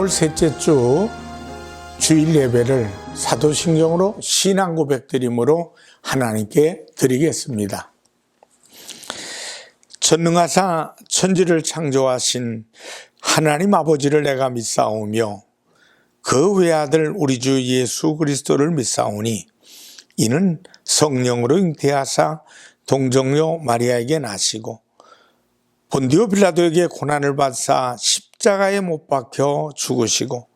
5월 셋째 주 주일 예배를 사도신경으로 신앙 고백드림으로 하나님께 드리겠습니다. 전능하사 천지를 창조하신 하나님 아버지를 내가 믿사오며 그 외아들 우리 주 예수 그리스도를 믿사오니 이는 성령으로 잉태하사 동정녀 마리아에게 나시고 본디오 빌라도에게 고난을 받사 십자가에 못 박혀 죽으시고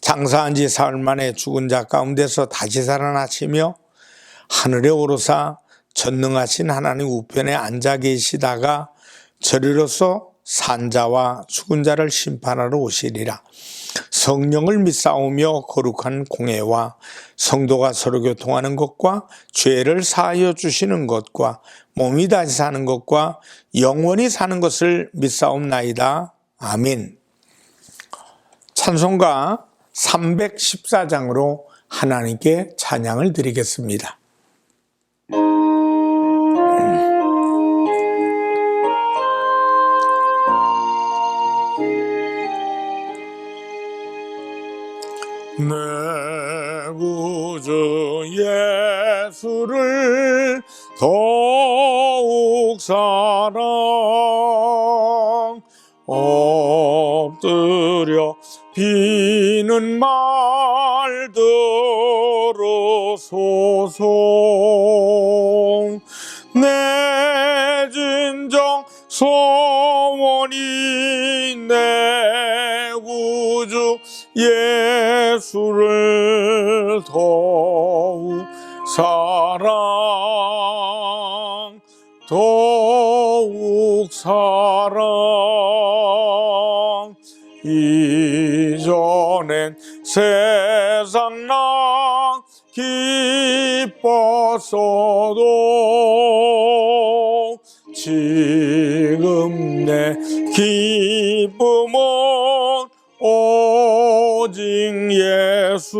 장사한 지 사흘 만에 죽은 자 가운데서 다시 살아나시며 하늘에 오르사 전능하신 하나님 우편에 앉아 계시다가 저리로서 산자와 죽은 자를 심판하러 오시리라. 성령을 믿사오며 거룩한 공회와 성도가 서로 교통하는 것과 죄를 사하여 주시는 것과 몸이 다시 사는 것과 영원히 사는 것을 믿사옵나이다. 아멘. 찬송가 314장으로 하나님께 찬양을 드리겠습니다. 내 구주 예수를 더욱 사랑 엎드려 비는 말 들으소서. 내 진정 소원이 내 구주 예수를 더욱 사랑 이전엔 세상 나 기뻤어도 지금 내 기쁨은 오직 예수.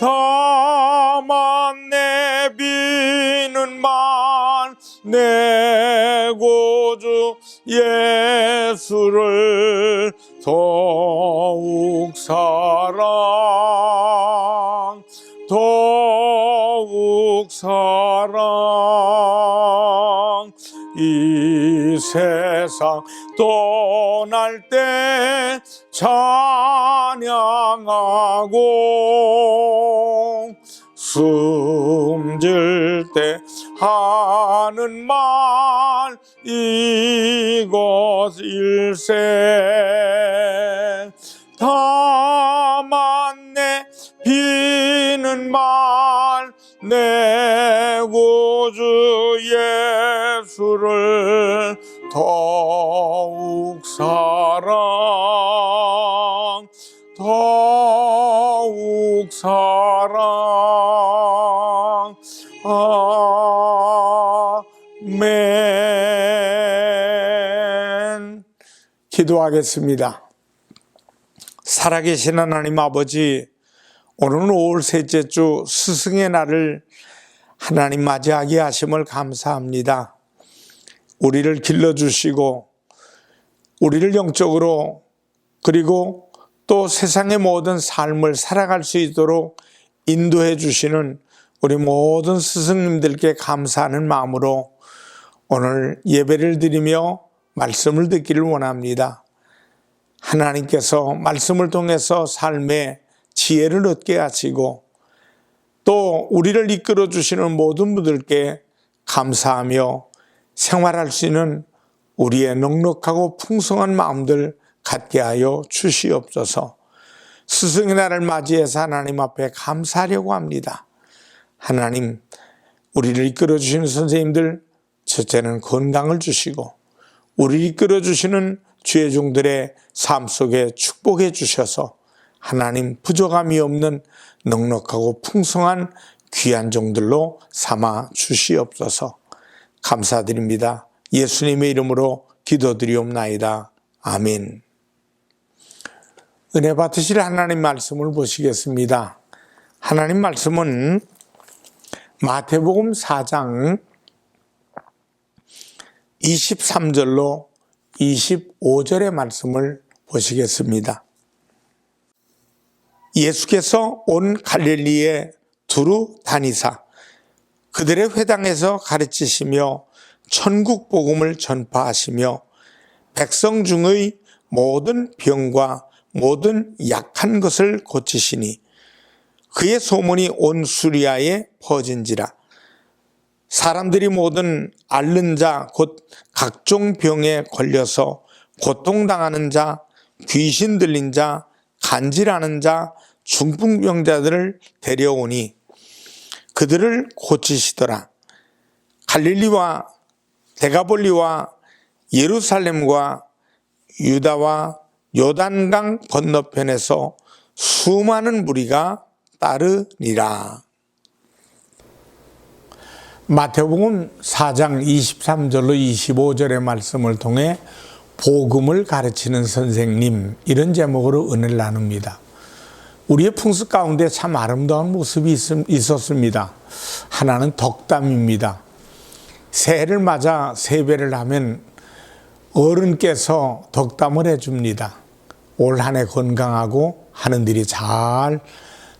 다만 내 비는 말 내 구주 예수를 더욱 사랑 이 세상 떠날 때 찬양하고 숨질 때 하는 말 이것일세. 다만 내 비는 말 내 구주 예수를 더욱 사랑 아멘. 기도하겠습니다. 살아계신 하나님 아버지, 오늘은 5월 셋째 주 스승의 날을 하나님 맞이하게 하심을 감사합니다. 우리를 길러주시고 우리를 영적으로 그리고 또 세상의 모든 삶을 살아갈 수 있도록 인도해 주시는 우리 모든 스승님들께 감사하는 마음으로 오늘 예배를 드리며 말씀을 듣기를 원합니다. 하나님께서 말씀을 통해서 삶의 지혜를 얻게 하시고 또 우리를 이끌어 주시는 모든 분들께 감사하며 생활할 수 있는 우리의 넉넉하고 풍성한 마음들 갖게 하여 주시옵소서. 스승의 날을 맞이해서 하나님 앞에 감사하려고 합니다. 하나님, 우리를 이끌어 주시는 선생님들 첫째는 건강을 주시고 우리를 이끌어 주시는 주의 종들의 삶 속에 축복해 주셔서 하나님 부족함이 없는 넉넉하고 풍성한 귀한 종들로 삼아 주시옵소서. 감사드립니다. 예수님의 이름으로 기도드리옵나이다. 아멘. 은혜 받으실 하나님 말씀을 보시겠습니다. 하나님 말씀은 마태복음 4장 23절로 25절의 말씀을 보시겠습니다. 예수께서 온 갈릴리에 두루 다니사 그들의 회당에서 가르치시며 천국 복음을 전파하시며 백성 중의 모든 병과 모든 약한 것을 고치시니 그의 소문이 온 수리아에 퍼진지라. 사람들이 모든 앓는 자 곧 각종 병에 걸려서 고통당하는 자, 귀신 들린 자, 간질하는 자, 중풍병자들을 데려오니 그들을 고치시더라. 갈릴리와 데가볼리와 예루살렘과 유다와 요단강 건너편에서 수많은 무리가 따르니라. 마태복음 4장 23절로 25절의 말씀을 통해 복음을 가르치는 선생님, 이런 제목으로 은혜를 나눕니다. 우리의 풍습 가운데 참 아름다운 모습이 있었습니다. 하나는 덕담입니다. 새해를 맞아 세배를 하면 어른께서 덕담을 해줍니다. 올 한 해 건강하고 하는 일이 잘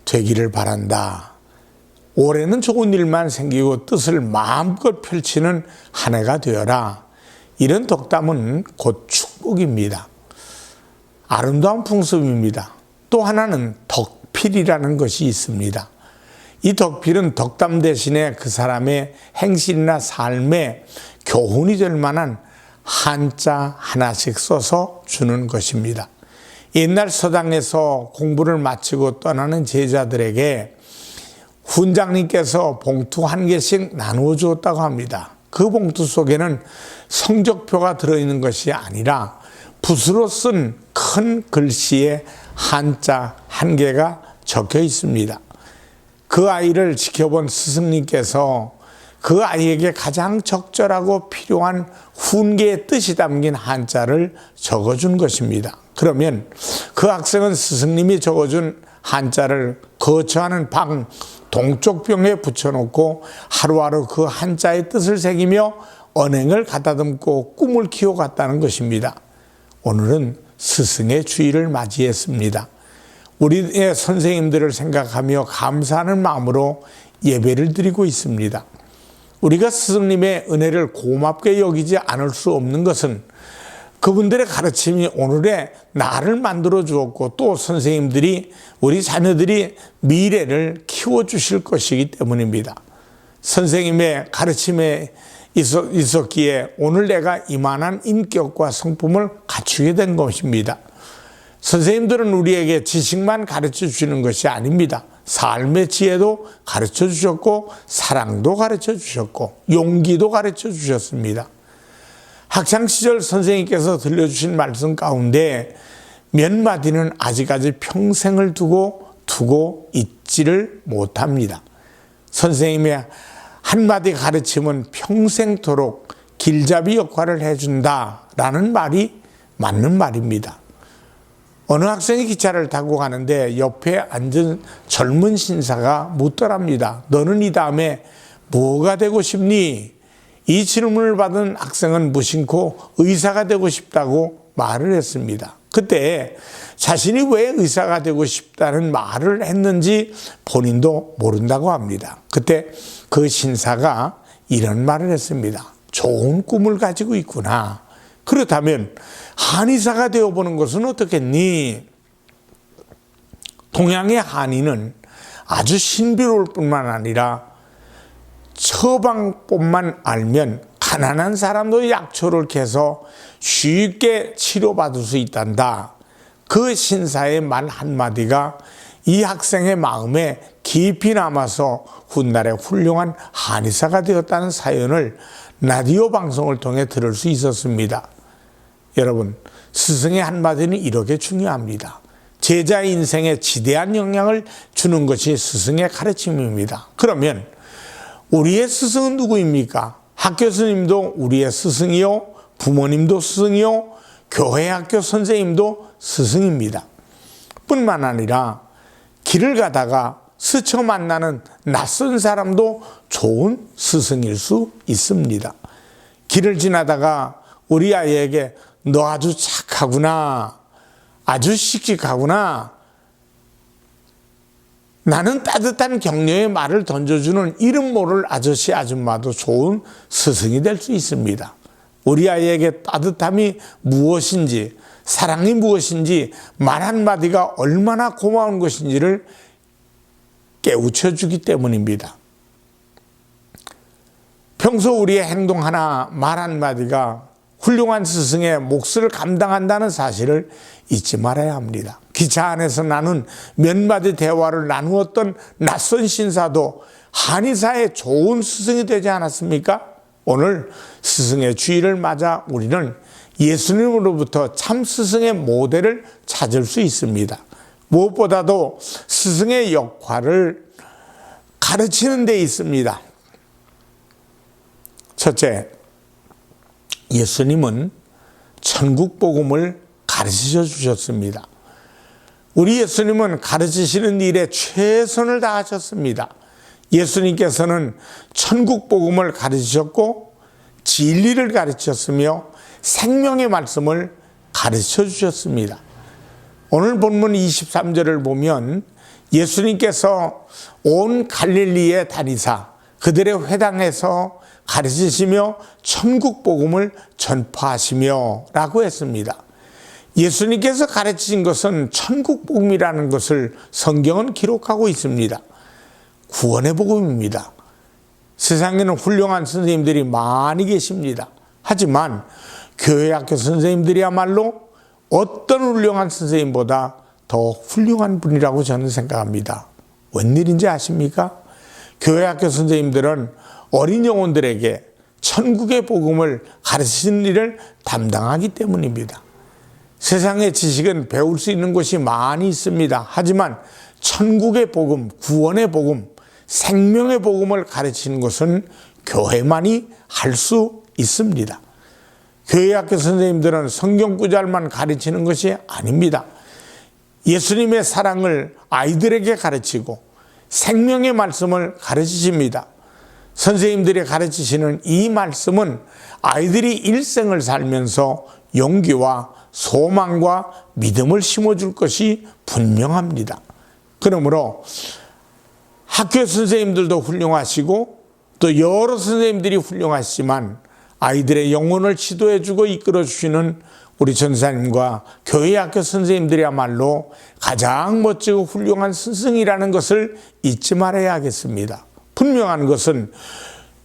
되기를 바란다. 올해는 좋은 일만 생기고 뜻을 마음껏 펼치는 한 해가 되어라. 이런 덕담은 곧 축복입니다. 아름다운 풍습입니다. 또 하나는 덕필이라는 것이 있습니다. 이 덕필은 덕담 대신에 그 사람의 행실이나 삶에 교훈이 될 만한 한자 하나씩 써서 주는 것입니다. 옛날 서당에서 공부를 마치고 떠나는 제자들에게 훈장님께서 봉투 한 개씩 나누어 주었다고 합니다. 그 봉투 속에는 성적표가 들어있는 것이 아니라 붓으로 쓴 큰 글씨에 한자 한 개가 적혀 있습니다. 그 아이를 지켜본 스승님께서 그 아이에게 가장 적절하고 필요한 훈계의 뜻이 담긴 한자를 적어준 것입니다. 그러면 그 학생은 스승님이 적어준 한자를 거처하는 방 동쪽 벽에 붙여놓고 하루하루 그 한자의 뜻을 새기며 언행을 가다듬고 꿈을 키워갔다는 것입니다. 오늘은 스승의 주일을 맞이했습니다. 우리의 선생님들을 생각하며 감사하는 마음으로 예배를 드리고 있습니다. 우리가 스승님의 은혜를 고맙게 여기지 않을 수 없는 것은 그분들의 가르침이 오늘의 나를 만들어 주었고 또 선생님들이 우리 자녀들이 미래를 키워주실 것이기 때문입니다. 선생님의 가르침에 있었기에 오늘 내가 이만한 인격과 성품을 갖추게 된 것입니다. 선생님들은 우리에게 지식만 가르쳐 주시는 것이 아닙니다. 삶의 지혜도 가르쳐 주셨고 사랑도 가르쳐 주셨고 용기도 가르쳐 주셨습니다. 학창시절 선생님께서 들려주신 말씀 가운데 몇 마디는 아직까지 평생을 두고 잊지를 못합니다. 선생님의 한마디 가르침은 평생토록 길잡이 역할을 해준다라는 말이 맞는 말입니다. 어느 학생이 기차를 타고 가는데 옆에 앉은 젊은 신사가 묻더랍니다. 너는 이 다음에 뭐가 되고 싶니? 이 질문을 받은 학생은 무심코 의사가 되고 싶다고 말을 했습니다. 그때 자신이 왜 의사가 되고 싶다는 말을 했는지 본인도 모른다고 합니다. 그때 그 신사가 이런 말을 했습니다. 좋은 꿈을 가지고 있구나. 그렇다면 한의사가 되어보는 것은 어떻겠니? 동양의 한의는 아주 신비로울 뿐만 아니라 처방법만 알면 가난한 사람도 약초를 캐서 쉽게 치료받을 수 있단다. 그 신사의 말 한마디가 이 학생의 마음에 깊이 남아서 훗날에 훌륭한 한의사가 되었다는 사연을 라디오 방송을 통해 들을 수 있었습니다. 여러분, 스승의 한마디는 이렇게 중요합니다. 제자의 인생에 지대한 영향을 주는 것이 스승의 가르침입니다. 그러면 우리의 스승은 누구입니까? 학교 스님도 우리의 스승이요, 부모님도 스승이요, 교회 학교 선생님도 스승입니다. 뿐만 아니라 길을 가다가 스쳐 만나는 낯선 사람도 좋은 스승일 수 있습니다. 길을 지나다가 우리 아이에게 너 아주 착하구나, 아주 씩씩하구나. 나는 따뜻한 격려의 말을 던져주는 이름 모를 아저씨 아줌마도 좋은 스승이 될 수 있습니다. 우리 아이에게 따뜻함이 무엇인지, 사랑이 무엇인지, 말 한마디가 얼마나 고마운 것인지를 깨우쳐주기 때문입니다. 평소 우리의 행동 하나, 말 한마디가 훌륭한 스승의 몫을 감당한다는 사실을 잊지 말아야 합니다. 기차 안에서 나눈 몇 마디 대화를 나누었던 낯선 신사도 한의사의 좋은 스승이 되지 않았습니까? 오늘 스승의 주일을 맞아 우리는 예수님으로부터 참 스승의 모델을 찾을 수 있습니다. 무엇보다도 스승의 역할을 가르치는 데 있습니다. 첫째, 예수님은 천국 복음을 가르치셔 주셨습니다. 우리 예수님은 가르치시는 일에 최선을 다하셨습니다. 예수님께서는 천국 복음을 가르치셨고 진리를 가르치셨으며 생명의 말씀을 가르쳐 주셨습니다. 오늘 본문 23절을 보면 예수님께서 온 갈릴리에 다니사 그들의 회당에서 가르치시며 천국 복음을 전파하시며 라고 했습니다. 예수님께서 가르치신 것은 천국 복음이라는 것을 성경은 기록하고 있습니다. 구원의 복음입니다. 세상에는 훌륭한 선생님들이 많이 계십니다. 하지만 교회학교 선생님들이야말로 어떤 훌륭한 선생님보다 더 훌륭한 분이라고 저는 생각합니다. 웬일인지 아십니까? 교회학교 선생님들은 어린 영혼들에게 천국의 복음을 가르치는 일을 담당하기 때문입니다. 세상의 지식은 배울 수 있는 곳이 많이 있습니다. 하지만 천국의 복음, 구원의 복음, 생명의 복음을 가르치는 것은 교회만이 할 수 있습니다. 교회학교 선생님들은 성경 구절만 가르치는 것이 아닙니다. 예수님의 사랑을 아이들에게 가르치고 생명의 말씀을 가르치십니다. 선생님들이 가르치시는 이 말씀은 아이들이 일생을 살면서 용기와 소망과 믿음을 심어줄 것이 분명합니다. 그러므로 학교 선생님들도 훌륭하시고 또 여러 선생님들이 훌륭하시지만 아이들의 영혼을 지도해주고 이끌어주시는 우리 전사님과 교회학교 선생님들이야말로 가장 멋지고 훌륭한 스승이라는 것을 잊지 말아야 하겠습니다. 분명한 것은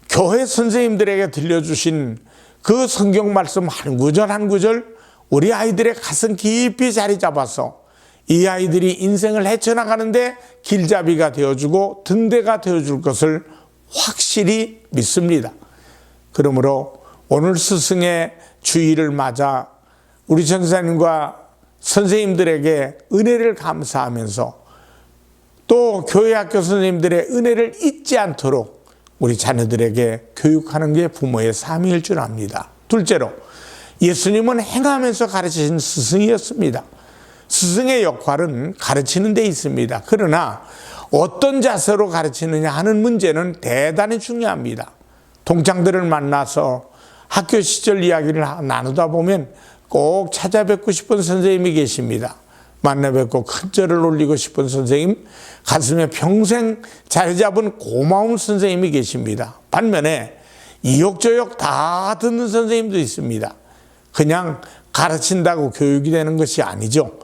교회 선생님들에게 들려주신 그 성경 말씀 한 구절 한 구절 우리 아이들의 가슴 깊이 자리 잡아서 이 아이들이 인생을 헤쳐나가는데 길잡이가 되어주고 등대가 되어줄 것을 확실히 믿습니다. 그러므로 오늘 스승의 주일을 맞아 우리 전사님과 선생님들에게 은혜를 감사하면서 또 교회학교 선생님들의 은혜를 잊지 않도록 우리 자녀들에게 교육하는 게 부모의 삶일 줄 압니다. 둘째로 예수님은 행하면서 가르치신 스승이었습니다. 스승의 역할은 가르치는 데 있습니다. 그러나 어떤 자세로 가르치느냐 하는 문제는 대단히 중요합니다. 동창들을 만나서 학교 시절 이야기를 나누다 보면 꼭 찾아뵙고 싶은 선생님이 계십니다. 만나 뵙고 큰 절을 올리고 싶은 선생님, 가슴에 평생 자리 잡은 고마운 선생님이 계십니다. 반면에 이욕저욕 다 듣는 선생님도 있습니다. 그냥 가르친다고 교육이 되는 것이 아니죠.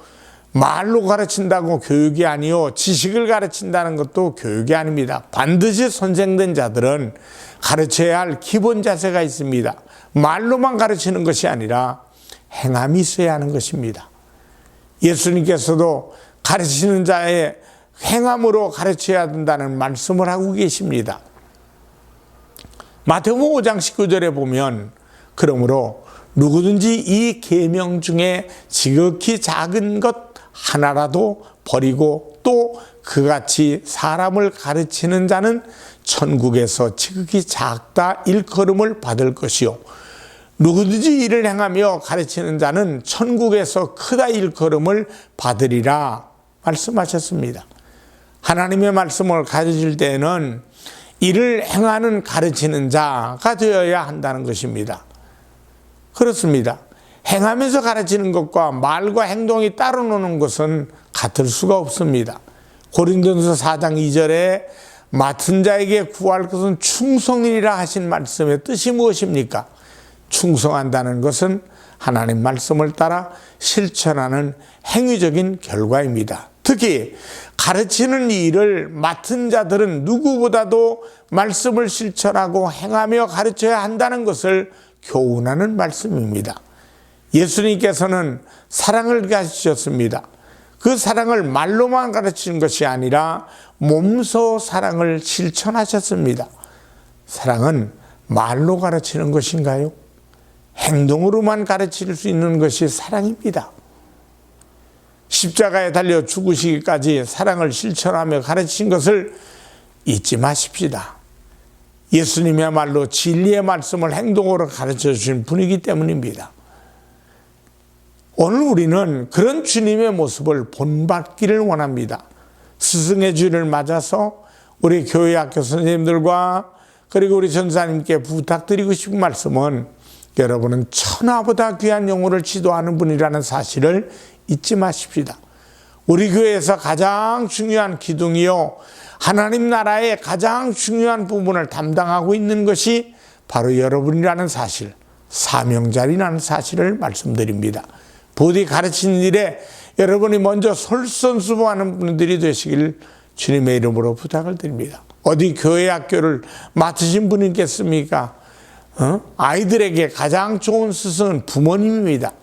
말로 가르친다고 교육이 아니요, 지식을 가르친다는 것도 교육이 아닙니다. 반드시 선생된 자들은 가르쳐야 할 기본 자세가 있습니다. 말로만 가르치는 것이 아니라 행함이 있어야 하는 것입니다. 예수님께서도 가르치는 자의 행함으로 가르쳐야 된다는 말씀을 하고 계십니다. 마태복음 5장 19절에 보면 그러므로 누구든지 이 계명 중에 지극히 작은 것 하나라도 버리고 또 그같이 사람을 가르치는 자는 천국에서 지극히 작다 일컬음을 받을 것이요 누구든지 이를 행하며 가르치는 자는 천국에서 크다 일컬음을 받으리라 말씀하셨습니다. 하나님의 말씀을 가르칠 때는 이를 행하는 가르치는 자가 되어야 한다는 것입니다. 그렇습니다. 행하면서 가르치는 것과 말과 행동이 따로 노는 것은 같을 수가 없습니다. 고린도전서 4장 2절에 맡은 자에게 구할 것은 충성이라 하신 말씀의 뜻이 무엇입니까? 충성한다는 것은 하나님 말씀을 따라 실천하는 행위적인 결과입니다. 특히 가르치는 일을 맡은 자들은 누구보다도 말씀을 실천하고 행하며 가르쳐야 한다는 것을 교훈하는 말씀입니다. 예수님께서는 사랑을 가르치셨습니다. 그 사랑을 말로만 가르치는 것이 아니라 몸소 사랑을 실천하셨습니다. 사랑은 말로 가르치는 것인가요? 행동으로만 가르칠 수 있는 것이 사랑입니다. 십자가에 달려 죽으시기까지 사랑을 실천하며 가르친 것을 잊지 마십시다. 예수님이야말로 진리의 말씀을 행동으로 가르쳐 주신 분이기 때문입니다. 오늘 우리는 그런 주님의 모습을 본받기를 원합니다. 스승의 주일을 맞아서 우리 교회 학교 선생님들과 그리고 우리 전사님께 부탁드리고 싶은 말씀은 여러분은 천하보다 귀한 영혼을 지도하는 분이라는 사실을 잊지 마십시다. 우리 교회에서 가장 중요한 기둥이요, 하나님 나라의 가장 중요한 부분을 담당하고 있는 것이 바로 여러분이라는 사실, 사명자리라는 사실을 말씀드립니다. 부디 가르치는 일에 여러분이 먼저 솔선수범하는 분들이 되시길 주님의 이름으로 부탁을 드립니다. 어디 교회 학교를 맡으신 분이 있겠습니까? 아이들에게 가장 좋은 스승은 부모님입니다.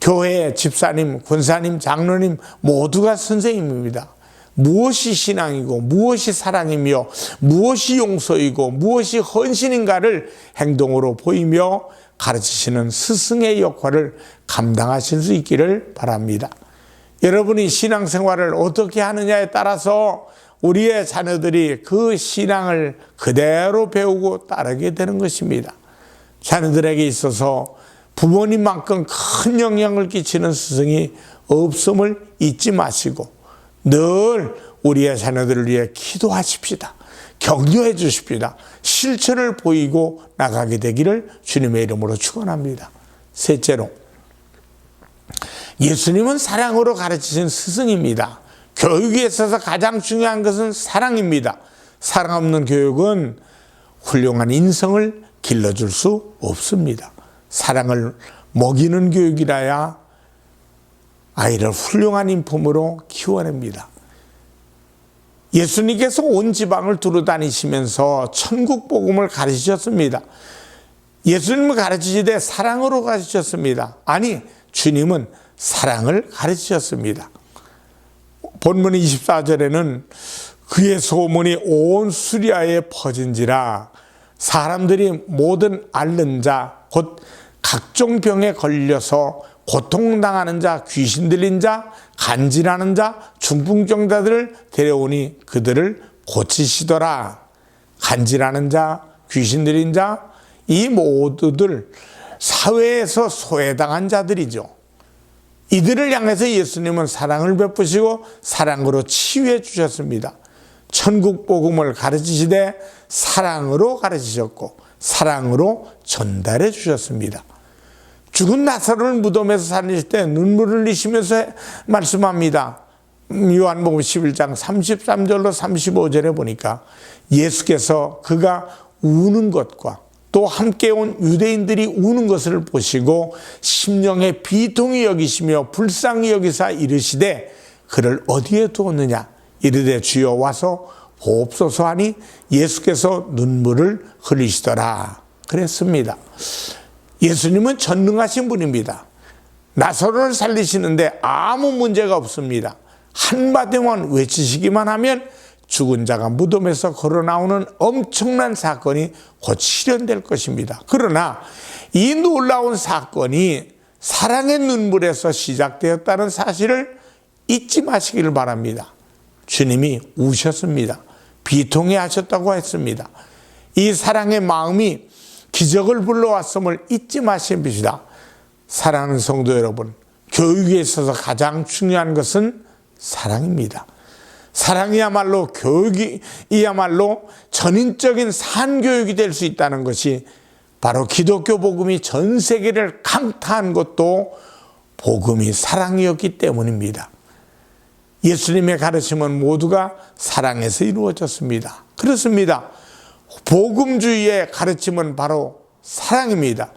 교회 집사님, 권사님, 장로님 모두가 선생님입니다. 무엇이 신앙이고 무엇이 사랑이며 무엇이 용서이고 무엇이 헌신인가를 행동으로 보이며 가르치시는 스승의 역할을 감당하실 수 있기를 바랍니다. 여러분이 신앙생활을 어떻게 하느냐에 따라서 우리의 자녀들이 그 신앙을 그대로 배우고 따르게 되는 것입니다. 자녀들에게 있어서 부모님만큼 큰 영향을 끼치는 스승이 없음을 잊지 마시고 늘 우리의 자녀들을 위해 기도하십시다. 격려해 주십시다. 실천을 보이고 나가게 되기를 주님의 이름으로 축원합니다. 셋째로, 예수님은 사랑으로 가르치신 스승입니다. 교육에 있어서 가장 중요한 것은 사랑입니다. 사랑 없는 교육은 훌륭한 인성을 길러줄 수 없습니다. 사랑을 먹이는 교육이라야 아이를 훌륭한 인품으로 키워냅니다. 예수님께서 온 지방을 두루다니시면서 천국 복음을 가르치셨습니다. 예수님을 가르치시되 사랑으로 가르치셨습니다. 아니, 주님은 사랑을 가르치셨습니다. 본문 24절에는 그의 소문이 온 수리아에 퍼진지라 사람들이 모든 앓는 자, 곧 각종 병에 걸려서 고통당하는 자, 귀신 들린 자, 간질하는 자, 중풍병자들을 데려오니 그들을 고치시더라. 간질하는 자, 귀신 들린 자, 이 모두들 사회에서 소외당한 자들이죠. 이들을 향해서 예수님은 사랑을 베푸시고 사랑으로 치유해 주셨습니다. 천국 복음을 가르치시되 사랑으로 가르치셨고 사랑으로 전달해 주셨습니다. 죽은 나사로를 무덤에서 살리실 때 눈물을 흘리시면서 말씀합니다. 요한복음 11장 33절로 35절에 보니까 예수께서 그가 우는 것과 또 함께 온 유대인들이 우는 것을 보시고 심령에 비통히 여기시며 불쌍히 여기사 이르시되 그를 어디에 두었느냐 이르되 주여 와서 보옵소서 하니 예수께서 눈물을 흘리시더라 그랬습니다. 예수님은 전능하신 분입니다. 나사로를 살리시는데 아무 문제가 없습니다. 한마디만 외치시기만 하면 죽은 자가 무덤에서 걸어 나오는 엄청난 사건이 곧 실현될 것입니다. 그러나 이 놀라운 사건이 사랑의 눈물에서 시작되었다는 사실을 잊지 마시기를 바랍니다. 주님이 우셨습니다. 비통해 하셨다고 했습니다. 이 사랑의 마음이 기적을 불러왔음을 잊지 마십시다. 사랑하는 성도 여러분, 교육에 있어서 가장 중요한 것은 사랑입니다. 사랑이야말로 교육이야말로 전인적인 산교육이 될 수 있다는 것이 바로 기독교 복음이 전 세계를 강타한 것도 복음이 사랑이었기 때문입니다. 예수님의 가르침은 모두가 사랑에서 이루어졌습니다. 그렇습니다. 복음주의의 가르침은 바로 사랑입니다.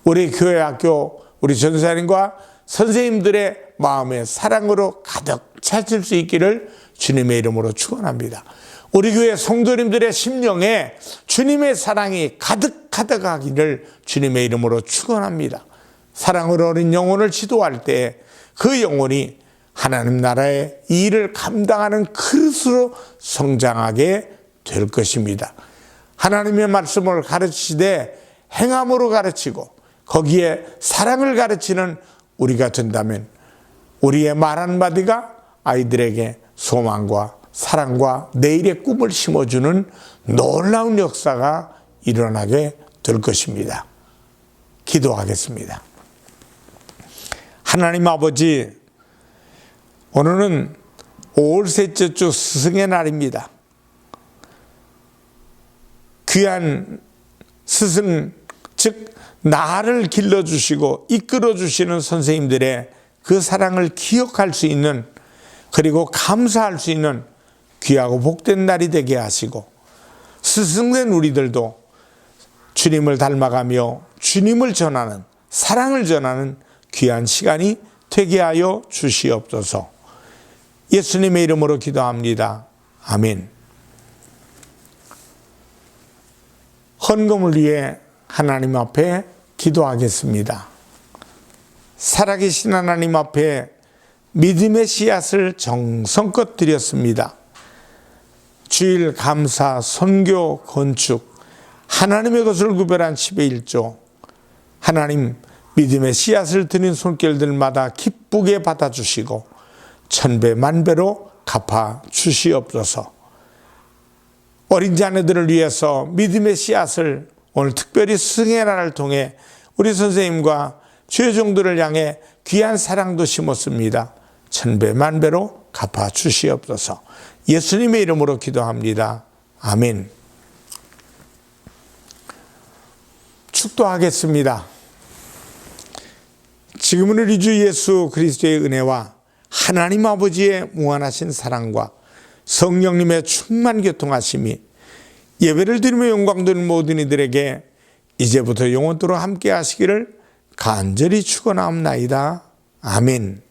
우리 교회 학교, 우리 전사님과 선생님들의 마음에 사랑으로 가득 차실 수 있기를 주님의 이름으로 축원합니다. 우리 교회 성도님들의 심령에 주님의 사랑이 가득하기를 주님의 이름으로 축원합니다. 사랑으로 어린 영혼을 지도할 때 그 영혼이 하나님 나라의 일을 감당하는 그릇으로 성장하게 될 것입니다. 하나님의 말씀을 가르치되 행함으로 가르치고 거기에 사랑을 가르치는 우리가 된다면 우리의 말 한마디가 아이들에게 소망과 사랑과 내일의 꿈을 심어주는 놀라운 역사가 일어나게 될 것입니다. 기도하겠습니다. 하나님 아버지, 오늘은 5월 셋째 주 스승의 날입니다. 귀한 스승, 즉 나를 길러주시고 이끌어주시는 선생님들의 그 사랑을 기억할 수 있는, 그리고 감사할 수 있는 귀하고 복된 날이 되게 하시고, 스승된 우리들도 주님을 닮아가며 주님을 전하는, 사랑을 전하는 귀한 시간이 되게 하여 주시옵소서. 예수님의 이름으로 기도합니다. 아멘. 헌금을 위해 하나님 앞에 기도하겠습니다. 살아계신 하나님 앞에 믿음의 씨앗을 정성껏 드렸습니다. 주일 감사, 선교, 건축, 하나님의 것을 구별한 10의 1조, 하나님 믿음의 씨앗을 드린 손길들마다 기쁘게 받아주시고 천배 만배로 갚아 주시옵소서. 어린 자녀들을 위해서 믿음의 씨앗을 오늘 특별히 스승의 날을 통해 우리 선생님과 주의 종들을 향해 귀한 사랑도 심었습니다. 천배 만배로 갚아 주시옵소서. 예수님의 이름으로 기도합니다. 아멘. 축도하겠습니다. 지금은 우리 주 예수 그리스도의 은혜와 하나님 아버지의 무한하신 사랑과 성령님의 충만 교통하심이 예배를 드리며 영광 드리는 모든 이들에게 이제부터 영원토록 함께 하시기를 간절히 축원하옵나이다. 아멘.